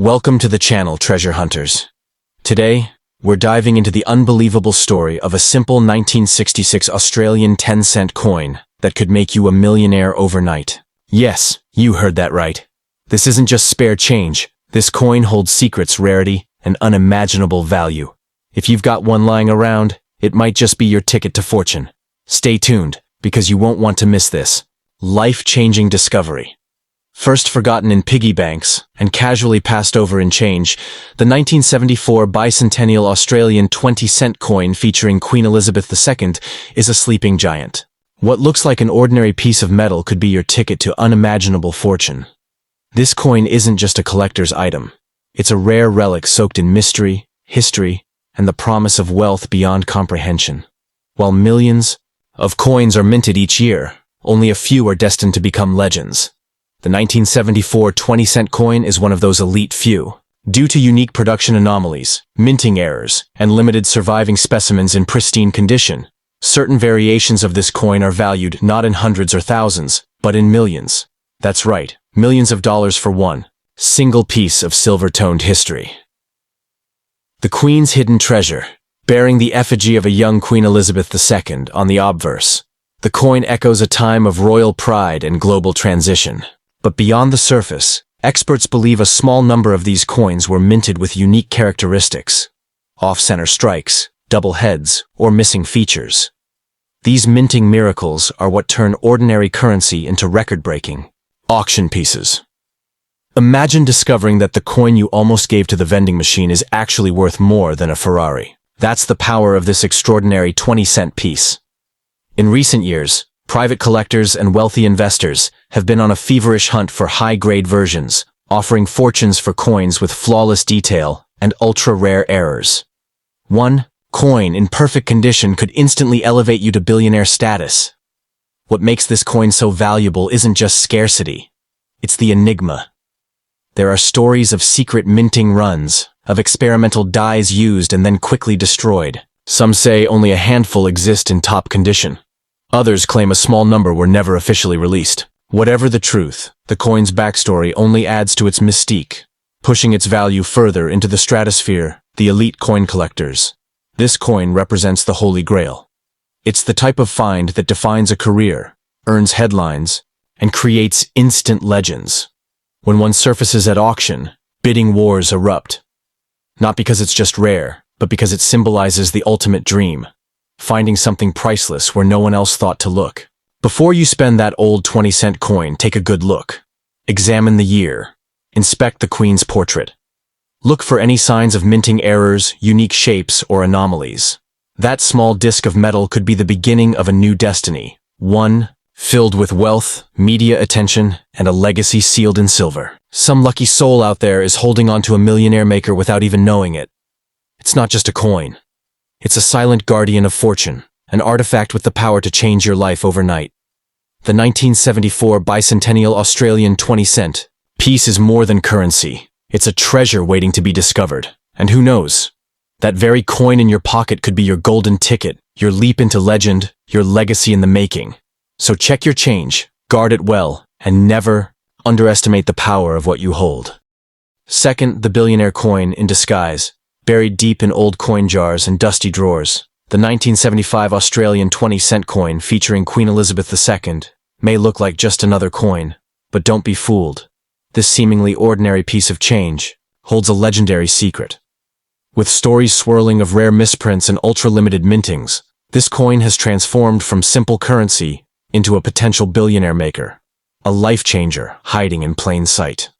Welcome to the channel, Treasure Hunters. Today, we're diving into the unbelievable story of a simple 1966 Australian 10-cent coin that could make you a millionaire overnight. Yes, you heard that right. This isn't just spare change. This coin holds secrets, rarity, and unimaginable value. If you've got one lying around, it might just be your ticket to fortune. Stay tuned, because you won't want to miss this life-changing discovery. First forgotten in piggy banks and casually passed over in change, the 1974 Bicentennial Australian 20-cent coin featuring Queen Elizabeth II is a sleeping giant. What looks like an ordinary piece of metal could be your ticket to unimaginable fortune. This coin isn't just a collector's item. It's a rare relic soaked in mystery, history, and the promise of wealth beyond comprehension. While millions of coins are minted each year, only a few are destined to become legends. The 1974 20-cent coin is one of those elite few. Due to unique production anomalies, minting errors, and limited surviving specimens in pristine condition, certain variations of this coin are valued not in hundreds or thousands, but in millions. That's right, millions of dollars for one single piece of silver-toned history. The Queen's hidden treasure, bearing the effigy of a young Queen Elizabeth II on the obverse. The coin echoes a time of royal pride and global transition. But beyond the surface, experts believe a small number of these coins were minted with unique characteristics: off-center strikes, double heads, or missing features. These minting miracles are what turn ordinary currency into record-breaking auction pieces. Imagine discovering that the coin you almost gave to the vending machine is actually worth more than a Ferrari. That's the power of this extraordinary 20-cent piece. In recent years, private collectors and wealthy investors have been on a feverish hunt for high-grade versions, offering fortunes for coins with flawless detail and ultra-rare errors. One coin in perfect condition could instantly elevate you to billionaire status. What makes this coin so valuable isn't just scarcity. It's the enigma. There are stories of secret minting runs, of experimental dies used and then quickly destroyed. Some say only a handful exist in top condition. Others claim a small number were never officially released. Whatever the truth, the coin's backstory only adds to its mystique, pushing its value further into the stratosphere, the elite coin collectors. This coin represents the Holy Grail. It's the type of find that defines a career, earns headlines, and creates instant legends. When one surfaces at auction, bidding wars erupt. Not because it's just rare, but because it symbolizes the ultimate dream. Finding something priceless where no one else thought to look. Before you spend that old 20-cent coin, take a good look. Examine the year. Inspect the Queen's portrait. Look for any signs of minting errors, unique shapes, or anomalies. That small disc of metal could be the beginning of a new destiny. One filled with wealth, media attention, and a legacy sealed in silver. Some lucky soul out there is holding on to a millionaire maker without even knowing it. It's not just a coin. It's a silent guardian of fortune, an artifact with the power to change your life overnight. The 1974 Bicentennial Australian 20-cent piece is more than currency. It's a treasure waiting to be discovered. And who knows? That very coin in your pocket could be your golden ticket, your leap into legend, your legacy in the making. So check your change, guard it well, and never underestimate the power of what you hold. Second, the billionaire coin in disguise. Buried deep in old coin jars and dusty drawers, the 1975 Australian 20-cent coin featuring Queen Elizabeth II may look like just another coin, but don't be fooled. This seemingly ordinary piece of change holds a legendary secret. With stories swirling of rare misprints and ultra-limited mintings, this coin has transformed from simple currency into a potential billionaire maker, a life-changer hiding in plain sight.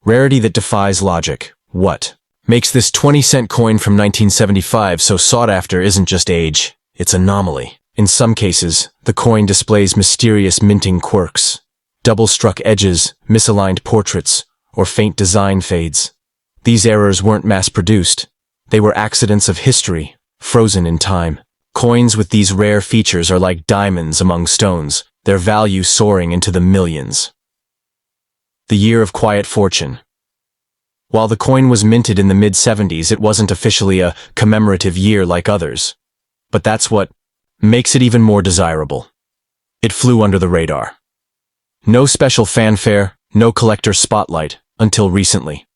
Rarity that defies logic. What makes this 20-cent coin from 1975 so sought after isn't just age, it's anomaly. In some cases, the coin displays mysterious minting quirks, double-struck edges, misaligned portraits, or faint design fades. These errors weren't mass-produced. They were accidents of history, frozen in time. Coins with these rare features are like diamonds among stones, their value soaring into the millions. The year of quiet fortune. While the coin was minted in the mid-70s, it wasn't officially a commemorative year like others. But that's what makes it even more desirable. It flew under the radar. No special fanfare, no collector spotlight, until recently.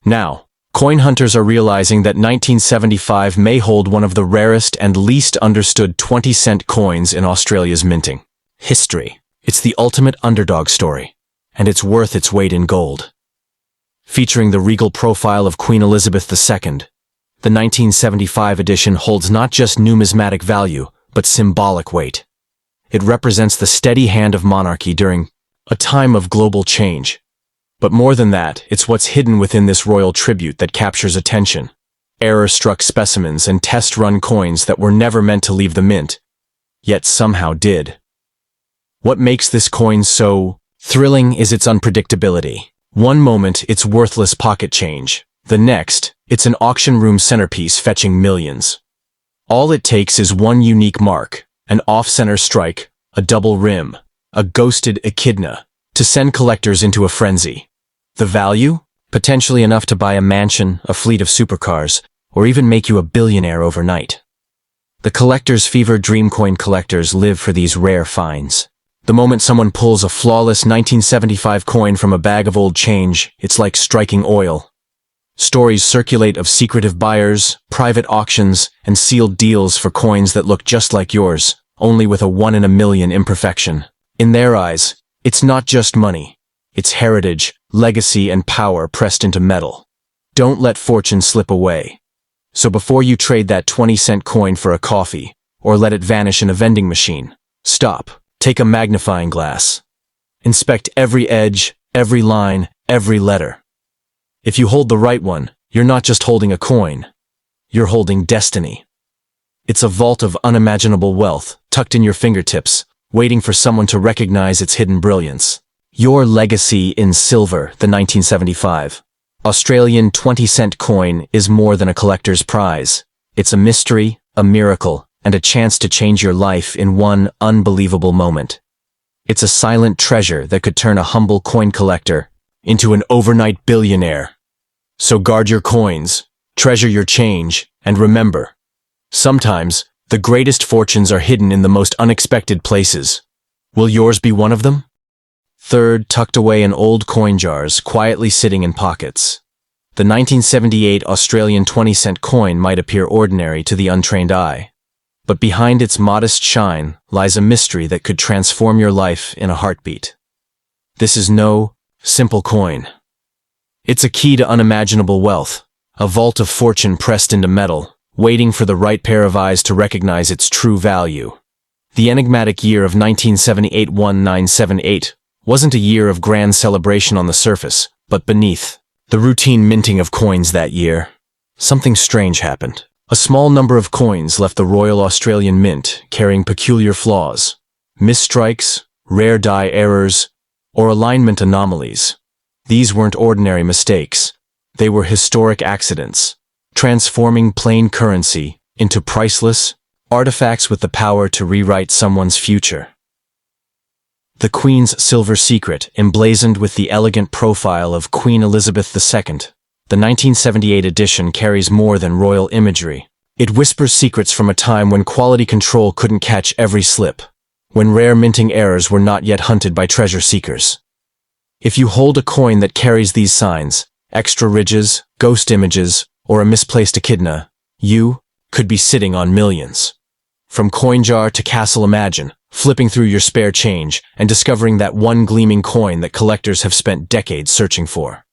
Now, coin hunters are realizing that 1975 may hold one of the rarest and least understood 20-cent coins in Australia's minting history. It's the ultimate underdog story, and it's worth its weight in gold. Featuring the regal profile of Queen Elizabeth II, the 1975 edition holds not just numismatic value, but symbolic weight. It represents the steady hand of monarchy during a time of global change. But more than that, it's what's hidden within this royal tribute that captures attention. Error-struck specimens and test-run coins that were never meant to leave the mint, yet somehow did. What makes this coin so thrilling is its unpredictability. One moment, it's worthless pocket change. The next, it's an auction room centerpiece fetching millions. All it takes is one unique mark, an off-center strike, a double rim, a ghosted echidna, to send collectors into a frenzy. The value? Potentially enough to buy a mansion, a fleet of supercars, or even make you a billionaire overnight. The collector's fever dream coin collectors live for these rare finds. The moment someone pulls a flawless 1975 coin from a bag of old change, it's like striking oil. Stories circulate of secretive buyers, private auctions, and sealed deals for coins that look just like yours, only with a 1 in a million imperfection. In their eyes, it's not just money. It's heritage, legacy, and power pressed into metal. Don't let fortune slip away. So before you trade that 20-cent coin for a coffee, or let it vanish in a vending machine, stop. Take a magnifying glass. Inspect every edge, every line, every letter. If you hold the right one, you're not just holding a coin. You're holding destiny. It's a vault of unimaginable wealth, tucked in your fingertips, waiting for someone to recognize its hidden brilliance. Your legacy in silver, the 1975 Australian 20-cent coin, is more than a collector's prize. It's a mystery, a miracle, and a chance to change your life in one unbelievable moment. It's a silent treasure that could turn a humble coin collector into an overnight billionaire. So guard your coins, treasure your change, and remember, sometimes the greatest fortunes are hidden in the most unexpected places. Will yours be one of them? Third, tucked away in old coin jars, quietly sitting in pockets. The 1978 Australian 20-cent coin might appear ordinary to the untrained eye. But behind its modest shine lies a mystery that could transform your life in a heartbeat. This is no simple coin. It's a key to unimaginable wealth, a vault of fortune pressed into metal, waiting for the right pair of eyes to recognize its true value. The enigmatic year of 1978-1978 wasn't a year of grand celebration on the surface, but beneath the routine minting of coins that year, something strange happened. A small number of coins left the Royal Australian Mint carrying peculiar flaws, misstrikes, rare die errors, or alignment anomalies. These weren't ordinary mistakes. They were historic accidents, transforming plain currency into priceless artifacts with the power to rewrite someone's future. The Queen's Silver Secret, emblazoned with the elegant profile of Queen Elizabeth II. The 1978 edition carries more than royal imagery. It whispers secrets from a time when quality control couldn't catch every slip, when rare minting errors were not yet hunted by treasure seekers. If you hold a coin that carries these signs, extra ridges, ghost images, or a misplaced echidna, you could be sitting on millions. From coin jar to castle, imagine flipping through your spare change and discovering that one gleaming coin that collectors have spent decades searching for.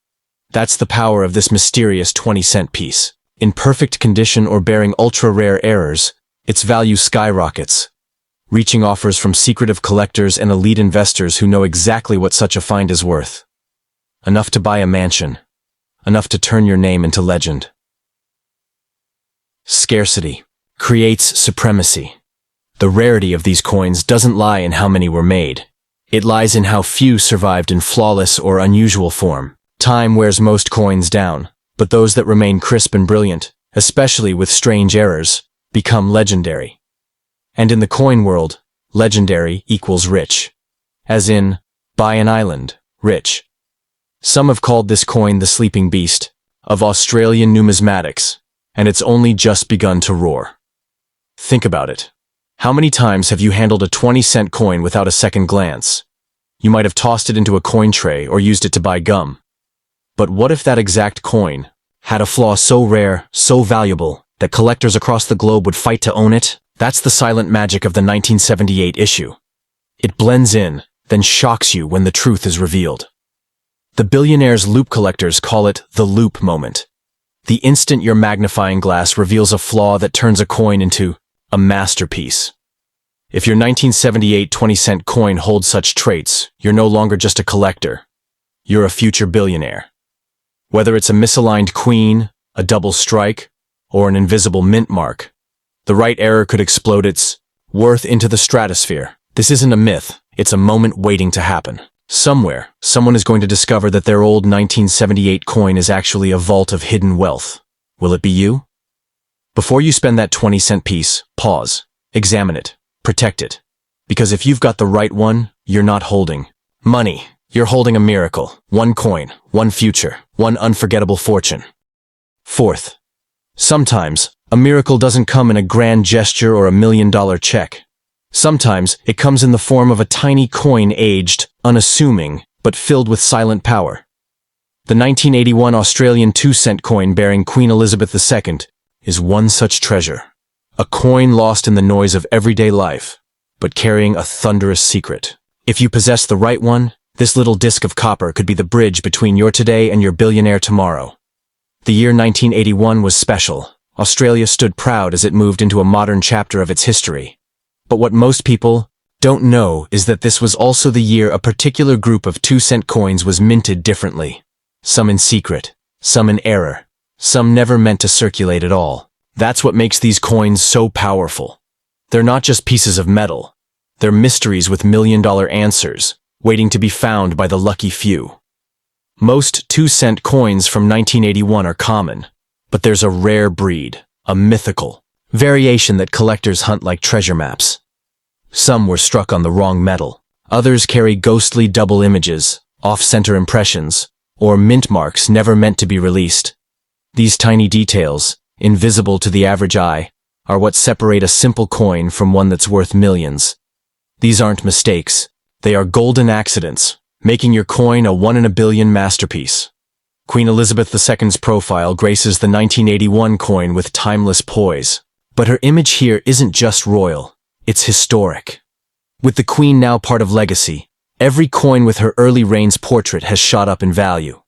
That's the power of this mysterious 20-cent piece. In perfect condition or bearing ultra-rare errors, its value skyrockets, reaching offers from secretive collectors and elite investors who know exactly what such a find is worth. Enough to buy a mansion. Enough to turn your name into legend. Scarcity creates supremacy. The rarity of these coins doesn't lie in how many were made. It lies in how few survived in flawless or unusual form. Time wears most coins down, but those that remain crisp and brilliant, especially with strange errors, become legendary. And in the coin world, legendary equals rich. As in, buy an island, rich. Some have called this coin the sleeping beast of Australian numismatics, and it's only just begun to roar. Think about it. How many times have you handled a 20-cent coin without a second glance? You might have tossed it into a coin tray or used it to buy gum. But what if that exact coin had a flaw so rare, so valuable, that collectors across the globe would fight to own it? That's the silent magic of the 1978 issue. It blends in, then shocks you when the truth is revealed. The billionaire's loop collectors call it the loop moment. The instant your magnifying glass reveals a flaw that turns a coin into a masterpiece. If your 1978 20-cent coin holds such traits, you're no longer just a collector. You're a future billionaire. Whether it's a misaligned queen, a double strike, or an invisible mint mark, the right error could explode its worth into the stratosphere. This isn't a myth, it's a moment waiting to happen. Somewhere, someone is going to discover that their old 1978 coin is actually a vault of hidden wealth. Will it be you? Before you spend that 20-cent piece, pause, examine it, protect it. Because if you've got the right one, you're not holding money. You're holding a miracle. One coin, one future, one unforgettable fortune. Fourth, sometimes, a miracle doesn't come in a grand gesture or $1 million check. Sometimes, it comes in the form of a tiny coin aged, unassuming, but filled with silent power. The 1981 Australian 2-cent coin bearing Queen Elizabeth II is one such treasure. A coin lost in the noise of everyday life, but carrying a thunderous secret. If you possess the right one, this little disc of copper could be the bridge between your today and your billionaire tomorrow. The year 1981 was special. Australia stood proud as it moved into a modern chapter of its history. But what most people don't know is that this was also the year a particular group of 2-cent coins was minted differently. Some in secret, some in error, some never meant to circulate at all. That's what makes these coins so powerful. They're not just pieces of metal. They're mysteries with $1 million answers, waiting to be found by the lucky few. Most 2-cent coins from 1981 are common, but there's a rare breed, a mythical variation that collectors hunt like treasure maps. Some were struck on the wrong metal. Others carry ghostly double images, off-center impressions, or mint marks never meant to be released. These tiny details, invisible to the average eye, are what separate a simple coin from one that's worth millions. These aren't mistakes. They are golden accidents, making your coin a 1 in a billion masterpiece. Queen Elizabeth II's profile graces the 1981 coin with timeless poise. But her image here isn't just royal, it's historic. With the Queen now part of legacy, every coin with her early reign's portrait has shot up in value.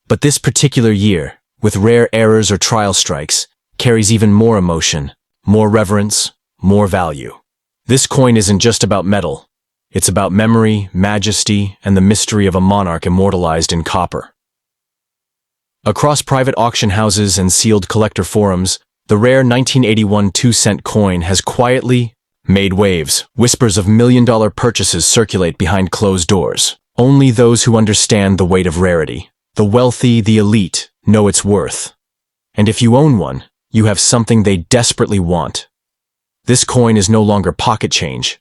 But this particular year, with rare errors or trial strikes, carries even more emotion, more reverence, more value. This coin isn't just about metal. It's about memory, majesty, and the mystery of a monarch immortalized in copper. Across private auction houses and sealed collector forums, the rare 1981 2-cent coin has quietly made waves. Whispers of $1 million purchases circulate behind closed doors. Only those who understand the weight of rarity, the wealthy, the elite, know its worth. And if you own one, you have something they desperately want. This coin is no longer pocket change.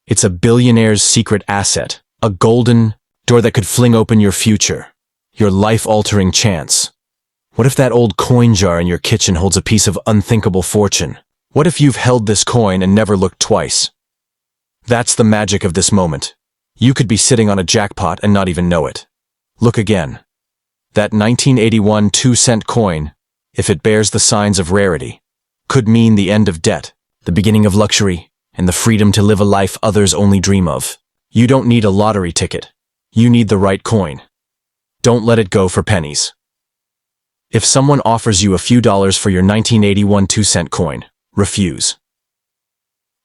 It's a billionaire's secret asset, a golden door that could fling open your future, your life-altering chance. What if that old coin jar in your kitchen holds a piece of unthinkable fortune? What if you've held this coin and never looked twice? That's the magic of this moment. You could be sitting on a jackpot and not even know it. Look again. That 1981 2-cent coin, if it bears the signs of rarity, could mean the end of debt, the beginning of luxury, and the freedom to live a life others only dream of. You don't need a lottery ticket. You need the right coin. Don't let it go for pennies. If someone offers you a few dollars for your 1981 2-cent coin, refuse.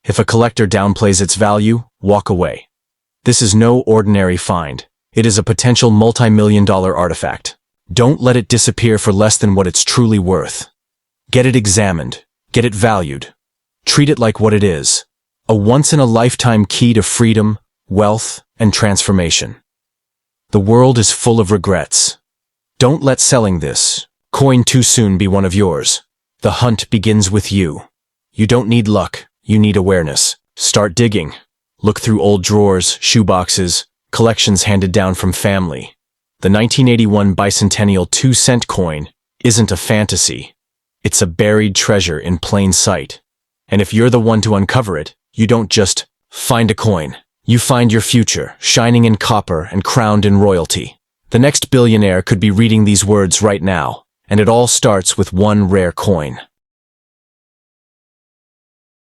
If a collector downplays its value, walk away. This is no ordinary find. It is a potential multi-million-dollar artifact. Don't let it disappear for less than what it's truly worth. Get it examined. Get it valued. Treat it like what it is. A once-in-a-lifetime key to freedom, wealth, and transformation. The world is full of regrets. Don't let selling this coin too soon be one of yours. The hunt begins with you. You don't need luck, you need awareness. Start digging. Look through old drawers, shoeboxes, collections handed down from family. The 1981 Bicentennial 2-cent coin isn't a fantasy. It's a buried treasure in plain sight. And if you're the one to uncover it, you don't just find a coin. You find your future, shining in copper and crowned in royalty. The next billionaire could be reading these words right now, and it all starts with one rare coin.